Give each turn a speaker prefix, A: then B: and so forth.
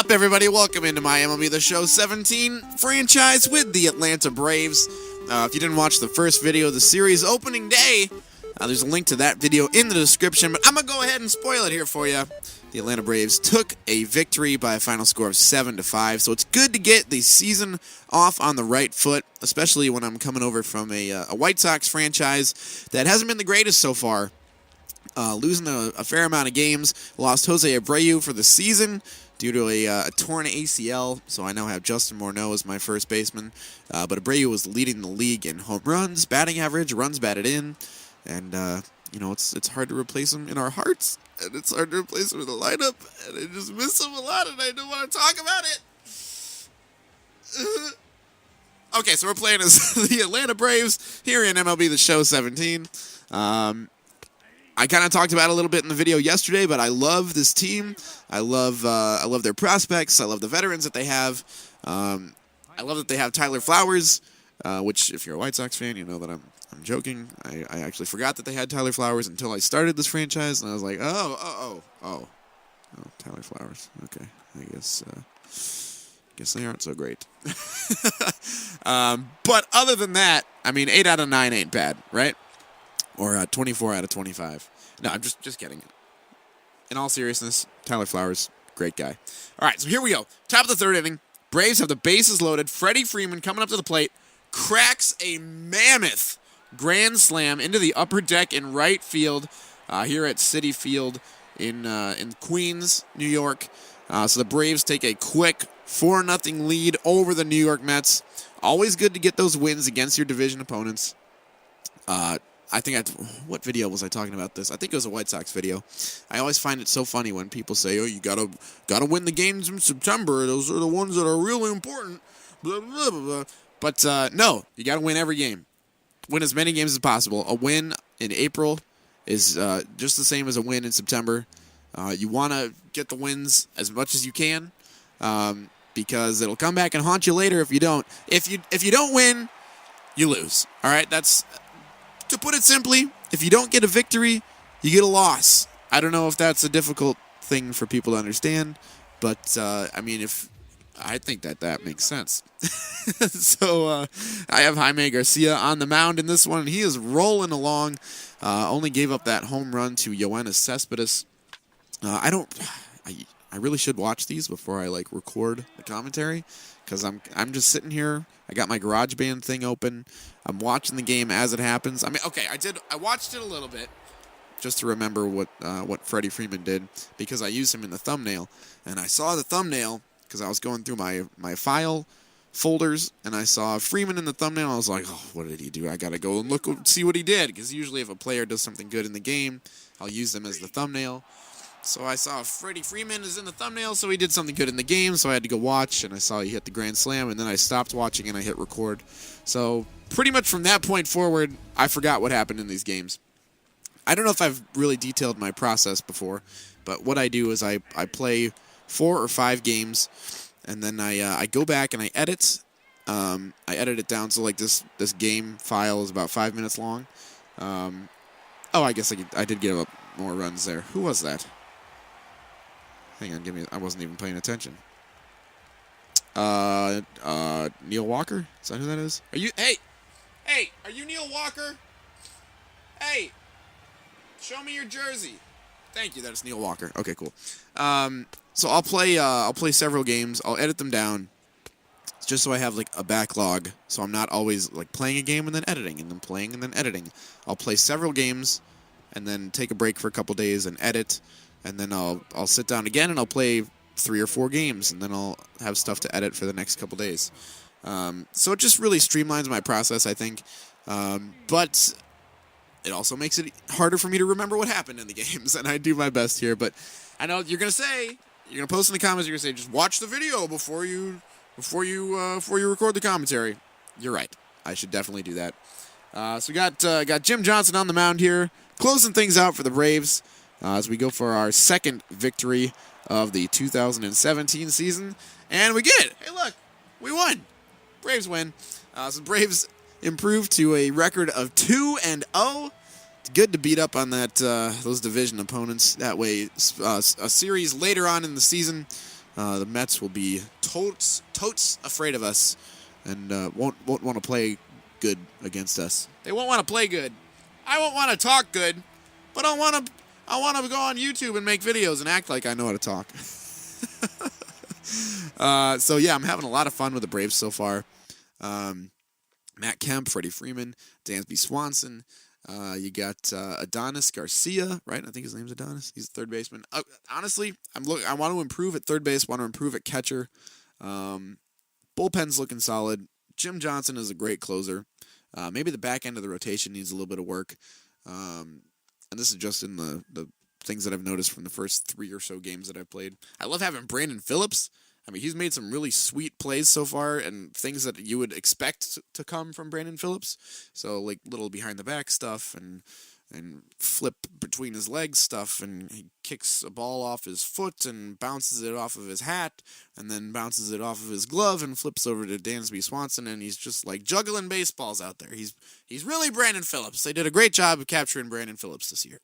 A: up, everybody? Welcome into my MLB The Show 17 franchise with the Atlanta Braves. If you didn't watch the first video of the series opening day, there's a link to that video in the description, but I'm going to go ahead and spoil it here for you. The Atlanta Braves took a victory by a final score of 7-5, so it's good to get the season off on the right foot, especially when I'm coming over from a White Sox franchise that hasn't been the greatest so far. Losing a fair amount of games. Lost Jose Abreu for the season due to a torn ACL, so I now have Justin Morneau as my first baseman. But Abreu was leading the league in home runs, batting average, runs batted in, and it's hard to replace him in our hearts, and it's hard to replace him in the lineup, and I just miss him a lot, and I don't want to talk about it. Okay, so we're playing as the Atlanta Braves here in MLB The Show 17. I kind of talked about it a little bit in the video yesterday, but I love this team. I love their prospects. I love the veterans that they have. I love that they have Tyler Flowers, which, if you're a White Sox fan, you know that I'm joking. I actually forgot that they had Tyler Flowers until I started this franchise, and I was like, oh, Tyler Flowers. Okay, I guess they aren't so great. But other than that, I mean, 8 out of 9 ain't bad, right? Or 24 out of 25. No, I'm just kidding. In all seriousness, Tyler Flowers, great guy. All right, so here we go. Top of the third inning. Braves have the bases loaded. Freddie Freeman coming up to the plate. Cracks a mammoth grand slam into the upper deck in right field here at Citi Field in Queens, New York. So the Braves take a quick 4-0 lead over the New York Mets. Always good to get those wins against your division opponents. I think what video was I talking about this? I think it was a White Sox video. I always find it so funny when people say, "Oh, you gotta win the games in September. Those are the ones that are really important." Blah blah blah blah. But no, you gotta win every game. Win as many games as possible. A win in April is just the same as a win in September. You want to get the wins as much as you can because it'll come back and haunt you later if you don't. If you don't win, you lose. All right, that's. To put it simply, if you don't get a victory, you get a loss. I don't know if that's a difficult thing for people to understand, but I mean, I think that makes sense. So I have Jaime Garcia on the mound in this one, and he is rolling along. Only gave up that home run to Yoenis Cespedes. I really should watch these before I record the commentary, because I'm just sitting here. I got my GarageBand thing open. I'm watching the game as it happens. I mean, okay, I watched it a little bit just to remember what Freddie Freeman did, because I used him in the thumbnail, and I saw the thumbnail because I was going through my file folders, and I saw Freeman in the thumbnail. I was like, oh, what did he do? I gotta go and see what he did, because usually if a player does something good in the game, I'll use them as the thumbnail. So I saw Freddie Freeman is in the thumbnail, so he did something good in the game, so I had to go watch, and I saw he hit the grand slam, and then I stopped watching and I hit record. So pretty much from that point forward, I forgot what happened in these games. I don't know if I've really detailed my process before, but what I do is I play 4 or 5 games, and then I go back and I edit. I edit it down, so this game file is about 5 minutes long. I guess I did give up more runs there. Who was that? Hang on, I wasn't even paying attention. Neil Walker? Is that who that is? Hey, are you Neil Walker? Hey, show me your jersey. Thank you, that's Neil Walker. Okay, cool. So I'll play several games. I'll edit them down just so I have a backlog, so I'm not always playing a game and then editing and then playing and then editing. I'll play several games and then take a break for a couple days and edit. And then I'll sit down again and I'll play 3 or 4 games, and then I'll have stuff to edit for the next couple days. So it just really streamlines my process, I think. But it also makes it harder for me to remember what happened in the games, and I do my best here. But I know you're gonna post in the comments, you're gonna say, just watch the video before you record the commentary. You're right. I should definitely do that. So we got Jim Johnson on the mound here, closing things out for the Braves. As we go for our second victory of the 2017 season. And we get it. Hey, look. We won. Braves win. So Braves improved to a record of 2-0. It's good to beat up on those division opponents. That way, a series later on in the season, the Mets will be totes afraid of us and won't want to play good against us. They won't want to play good. I won't want to talk good, but I want to go on YouTube and make videos and act like I know how to talk. So yeah, I'm having a lot of fun with the Braves so far. Matt Kemp, Freddie Freeman, Dansby Swanson. You got Adonis Garcia, right? I think his name's Adonis. He's a third baseman. Honestly, I want to improve at third base. Want to improve at catcher. Bullpen's looking solid. Jim Johnson is a great closer. Maybe the back end of the rotation needs a little bit of work. And this is just in the things that I've noticed from the first 3 or so games that I've played. I love having Brandon Phillips. I mean, he's made some really sweet plays so far and things that you would expect to come from Brandon Phillips. So, like, little behind-the-back stuff and flip between his legs stuff, and he kicks a ball off his foot and bounces it off of his hat and then bounces it off of his glove and flips over to Dansby Swanson, and he's just, like, juggling baseballs out there. He's really Brandon Phillips. They did a great job of capturing Brandon Phillips this year.